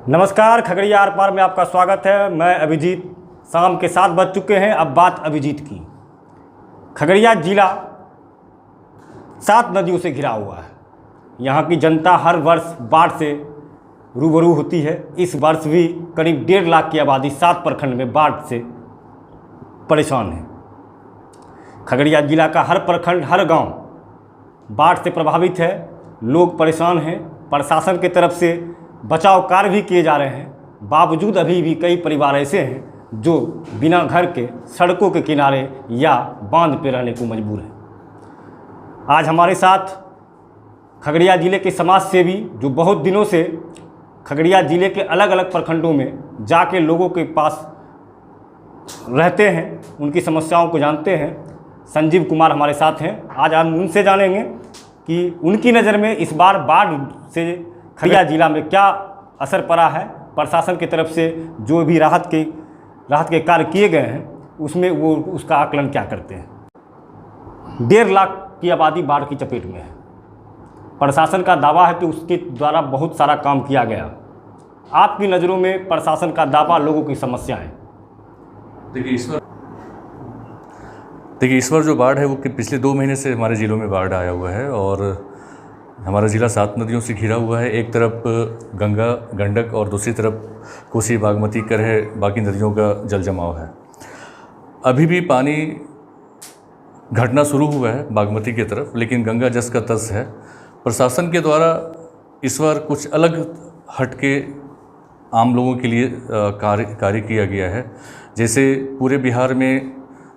नमस्कार, खगड़िया आर पार में आपका स्वागत है। मैं अभिजीत। शाम के 7 बज चुके हैं। अब बात अभिजीत की। खगड़िया जिला 7 नदियों से घिरा हुआ है। यहाँ की जनता हर वर्ष बाढ़ से रूबरू होती है। इस वर्ष भी करीब 1.5 लाख की आबादी 7 प्रखंड में बाढ़ से परेशान है। खगड़िया जिला का हर प्रखंड, हर गांव बाढ़ से प्रभावित है। लोग परेशान हैं। प्रशासन की तरफ से बचाव कार्य भी किए जा रहे हैं। बावजूद अभी भी कई परिवार ऐसे हैं जो बिना घर के सड़कों के किनारे या बांध पे रहने को मजबूर हैं। आज हमारे साथ खगड़िया ज़िले के समाज सेवी जो बहुत दिनों से खगड़िया ज़िले के अलग अलग प्रखंडों में जाके लोगों के पास रहते हैं, उनकी समस्याओं को जानते हैं, संजीव कुमार हमारे साथ हैं। आज हम उनसे जानेंगे कि उनकी नज़र में इस बार बाढ़ से खगड़िया जिला में क्या असर पड़ा है। प्रशासन की तरफ से जो भी राहत के कार्य किए गए हैं उसमें वो उसका आकलन क्या करते हैं। 1.5 लाख की आबादी बाढ़ की चपेट में है। प्रशासन का दावा है कि उसके द्वारा बहुत सारा काम किया गया। आपकी नज़रों में प्रशासन का दावा, लोगों की समस्याएं? देखिए इस बार जो बाढ़ है वो कि पिछले 2 महीने से हमारे ज़िलों में बाढ़ आया हुआ है और हमारा ज़िला 7 नदियों से घिरा हुआ है। एक तरफ गंगा, गंडक और दूसरी तरफ कोसी, बागमती, करह, बाकी नदियों का जल जमाव है। अभी भी पानी घटना शुरू हुआ है बागमती की तरफ, लेकिन गंगा जस का तस है। प्रशासन के द्वारा इस बार कुछ अलग हटके आम लोगों के लिए कार्य किया गया है। जैसे पूरे बिहार में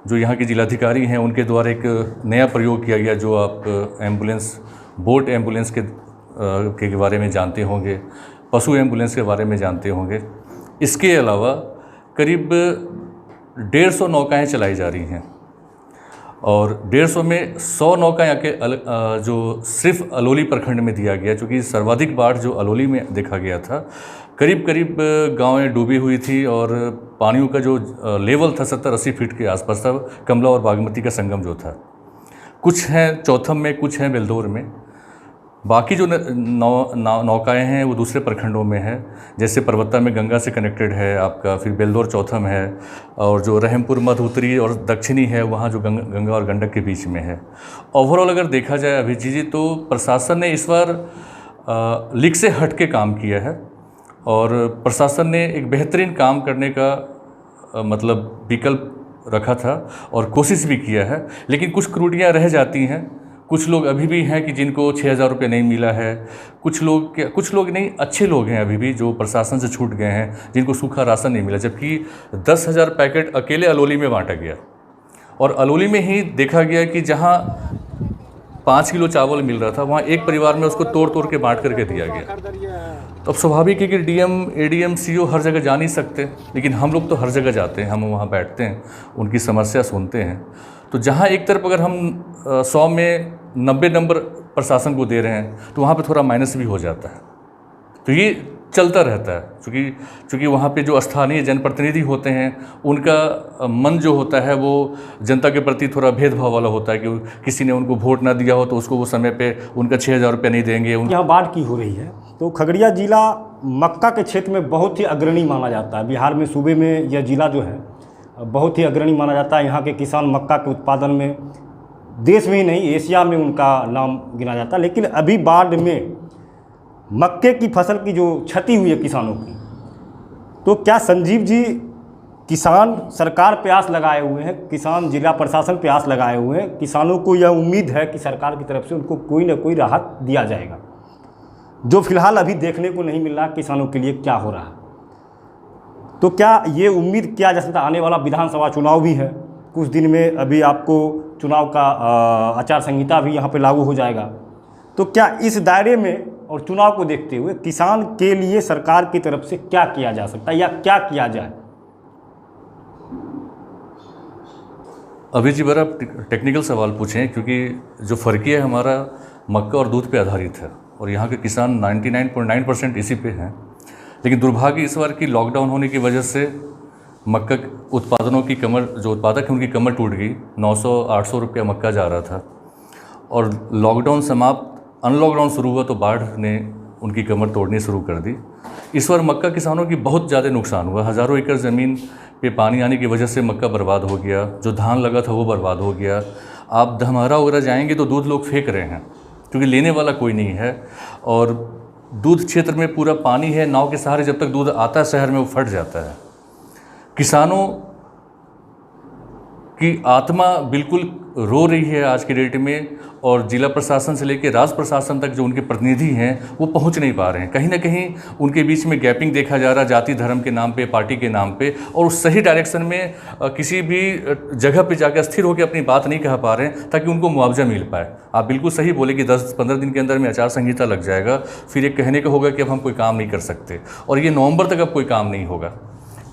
जो यहाँ के जिलाधिकारी हैं उनके द्वारा एक नया प्रयोग किया गया, जो आप एम्बुलेंस, बोट एम्बुलेंस के बारे में जानते होंगे, पशु एम्बुलेंस के बारे में जानते होंगे। इसके अलावा करीब 150 नौकाएँ चलाई जा रही हैं और 150 में 100 नौकाएँ आके जो सिर्फ अलौली प्रखंड में दिया गया, क्योंकि सर्वाधिक बाढ़ जो अलौली में देखा गया था। करीब करीब गाँवें डूबी हुई थी और पानियों का जो लेवल था 70-80 फीट के आसपास था। कमला और बागमती का संगम जो था, कुछ हैं चौथम में, कुछ हैं बेलदौर में। बाकी जो नौकाएँ हैं वो दूसरे प्रखंडों में है। जैसे पर्वता में गंगा से कनेक्टेड है आपका, फिर बेलदौर चौथम है, और जो रहमपुर मध्य उत्तरी और दक्षिणी है वहाँ जो गंगा और गंडक के बीच में है। ओवरऑल अगर देखा जाए अभिजीत, तो प्रशासन ने इस बार लीक से हट के काम किया है और प्रशासन ने एक बेहतरीन काम करने का मतलब विकल्प रखा था और कोशिश भी किया है। लेकिन कुछ त्रुटियाँ रह जाती हैं। कुछ लोग अभी भी हैं कि जिनको 6,000 रुपये नहीं मिला है। कुछ लोग नहीं, अच्छे लोग हैं अभी भी जो प्रशासन से छूट गए हैं, जिनको सूखा राशन नहीं मिला, जबकि 10,000 पैकेट अकेले अलौली में बांटा गया। और अलौली में ही देखा गया कि जहां 5 किलो चावल मिल रहा था, वहाँ एक परिवार में उसको तोड़ के बांट करके दिया गया। तो अब स्वाभाविक है कि डीएम, एडीएम, सीओ हर जगह जा नहीं सकते, लेकिन हम लोग तो हर जगह जाते हैं। हम वहाँ बैठते हैं, उनकी समस्या सुनते हैं। तो जहाँ एक तरफ अगर हम 100 में 90 नंबर प्रशासन को दे रहे हैं, तो वहाँ पे थोड़ा माइनस भी हो जाता है। तो ये चलता रहता है, चूँकि वहाँ पे जो स्थानीय जनप्रतिनिधि होते हैं उनका मन जो होता है वो जनता के प्रति थोड़ा भेदभाव वाला होता है कि किसी ने उनको वोट ना दिया हो तो उसको वो समय पे उनका 6,000 रुपये नहीं देंगे। यहाँ बाढ़ की हो रही है तो खगड़िया जिला मक्का के क्षेत्र में बहुत ही अग्रणी माना जाता है। बिहार में, सूबे में यह जिला जो है बहुत ही अग्रणी माना जाता है। यहाँ के किसान मक्का के उत्पादन में देश में ही नहीं, एशिया में उनका नाम गिना जाता है। लेकिन अभी बाढ़ में मक्के की फसल की जो क्षति हुई है किसानों की, तो क्या संजीव जी, किसान सरकार पे आस लगाए हुए हैं, किसान जिला प्रशासन पे आस लगाए हुए हैं, किसानों को यह उम्मीद है कि सरकार की तरफ से उनको कोई ना कोई राहत दिया जाएगा, जो फिलहाल अभी देखने को नहीं मिल रहा किसानों के लिए क्या हो रहा है। तो क्या ये उम्मीद किया जा सकता? आने वाला विधानसभा चुनाव भी है कुछ दिन में, अभी आपको चुनाव का आचार संहिता भी यहाँ पे लागू हो जाएगा। तो क्या इस दायरे में और चुनाव को देखते हुए किसान के लिए सरकार की तरफ से क्या किया जा सकता है या क्या किया जाए? अभी जी बड़ा टेक्निकल सवाल पूछे हैं, क्योंकि जो फर्किया है हमारा मक्का और दूध पे आधारित है और यहाँ के किसान 99.9% इसी पे हैं। लेकिन दुर्भाग्य इस बार की लॉकडाउन होने की वजह से मक्का उत्पादनों की कमर, जो उत्पादक हैं उनकी कमर टूट गई। 900-800 रुपया मक्का जा रहा था और लॉकडाउन समाप्त, अनलॉकडाउन शुरू हुआ तो बाढ़ ने उनकी कमर तोड़नी शुरू कर दी। इस बार मक्का किसानों की बहुत ज़्यादा नुकसान हुआ। हज़ारों एकड़ ज़मीन पे पानी आने की वजह से मक्का बर्बाद हो गया, जो धान लगा था वो बर्बाद हो गया। आप धमारा वगैरह जाएंगे तो दूध लोग फेंक रहे हैं क्योंकि लेने वाला कोई नहीं है, और दूध क्षेत्र में पूरा पानी है, नाव के सहारे जब तक दूध आता है शहर में वो फट जाता है। किसानों की आत्मा बिल्कुल रो रही है आज की डेट में, और जिला प्रशासन से लेकर राज्य प्रशासन तक जो उनके प्रतिनिधि हैं वो पहुंच नहीं पा रहे हैं। कहीं ना कहीं उनके बीच में गैपिंग देखा जा रहा है, जाति धर्म के नाम पे, पार्टी के नाम पे, और उस सही डायरेक्शन में किसी भी जगह पे जाकर स्थिर होकर अपनी बात नहीं कह पा रहे हैं ताकि उनको मुआवजा मिल पाए। आप बिल्कुल सही बोले कि 10-15 दिन के अंदर में आचार संहिता लग जाएगा, फिर ये कहने का होगा कि अब हम कोई काम नहीं कर सकते, और ये नवंबर तक अब कोई काम नहीं होगा।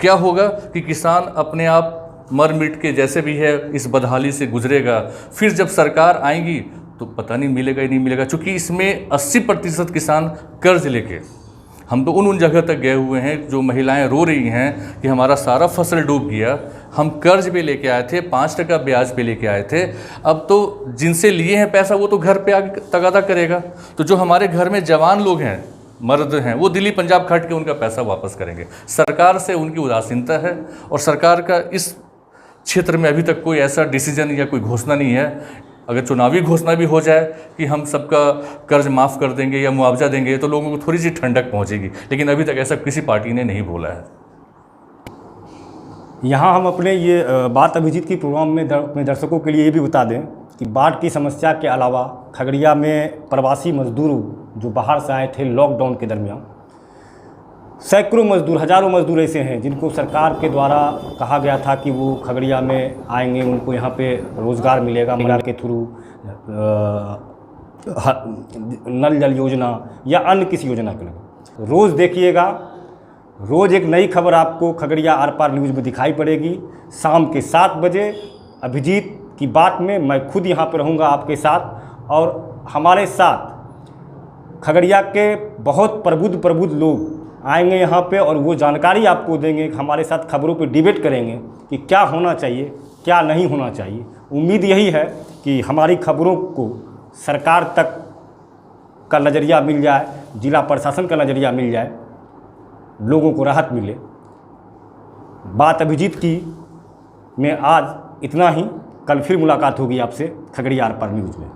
क्या होगा कि किसान अपने आप मर मिट के जैसे भी है इस बदहाली से गुजरेगा। फिर जब सरकार आएगी तो पता नहीं मिलेगा ही नहीं मिलेगा, क्योंकि इसमें 80% किसान कर्ज लेके, हम तो उन जगह तक गए हुए हैं जो महिलाएं रो रही हैं कि हमारा सारा फसल डूब गया, हम कर्ज पे लेके आए थे, 5% ब्याज पे लेके आए थे, अब तो जिनसे लिए हैं पैसा वो तो घर पे आके तगादा करेगा। तो जो हमारे घर में जवान लोग हैं, मर्द हैं, वो दिल्ली पंजाब खट के उनका पैसा वापस करेंगे। सरकार से उनकी उदासीनता है, और सरकार का इस क्षेत्र में अभी तक कोई ऐसा डिसीजन या कोई घोषणा नहीं है। अगर चुनावी घोषणा भी हो जाए कि हम सबका कर्ज माफ़ कर देंगे या मुआवजा देंगे तो लोगों को थोड़ी सी ठंडक पहुंचेगी, लेकिन अभी तक ऐसा किसी पार्टी ने नहीं बोला है। यहाँ हम अपने ये बात अभिजीत की प्रोग्राम में अपने दर्शकों के लिए ये भी बता दें कि बाढ़ की समस्या के अलावा खगड़िया में प्रवासी मजदूर जो बाहर से आए थे लॉकडाउन के दरमियान, सैकड़ों मजदूर, हज़ारों मजदूर ऐसे हैं जिनको सरकार के द्वारा कहा गया था कि वो खगड़िया में आएंगे, उनको यहाँ पे रोज़गार मिलेगा मनरेगा के थ्रू, नल जल योजना या अन्य किसी योजना के लिए। रोज़ देखिएगा, रोज़ एक नई खबर आपको खगड़िया आर पार न्यूज़ में दिखाई पड़ेगी। शाम के 7 बजे अभिजीत की बात में मैं खुद यहाँ पर रहूँगा आपके साथ, और हमारे साथ खगड़िया के बहुत प्रबुद्ध लोग आएंगे यहाँ पे, और वो जानकारी आपको देंगे। हमारे साथ खबरों पे डिबेट करेंगे कि क्या होना चाहिए, क्या नहीं होना चाहिए। उम्मीद यही है कि हमारी खबरों को सरकार तक का नज़रिया मिल जाए, जिला प्रशासन का नज़रिया मिल जाए, लोगों को राहत मिले। बात अभिजीत की में आज इतना ही। कल फिर मुलाकात होगी आपसे खगड़िया आर पार न्यूज़ में।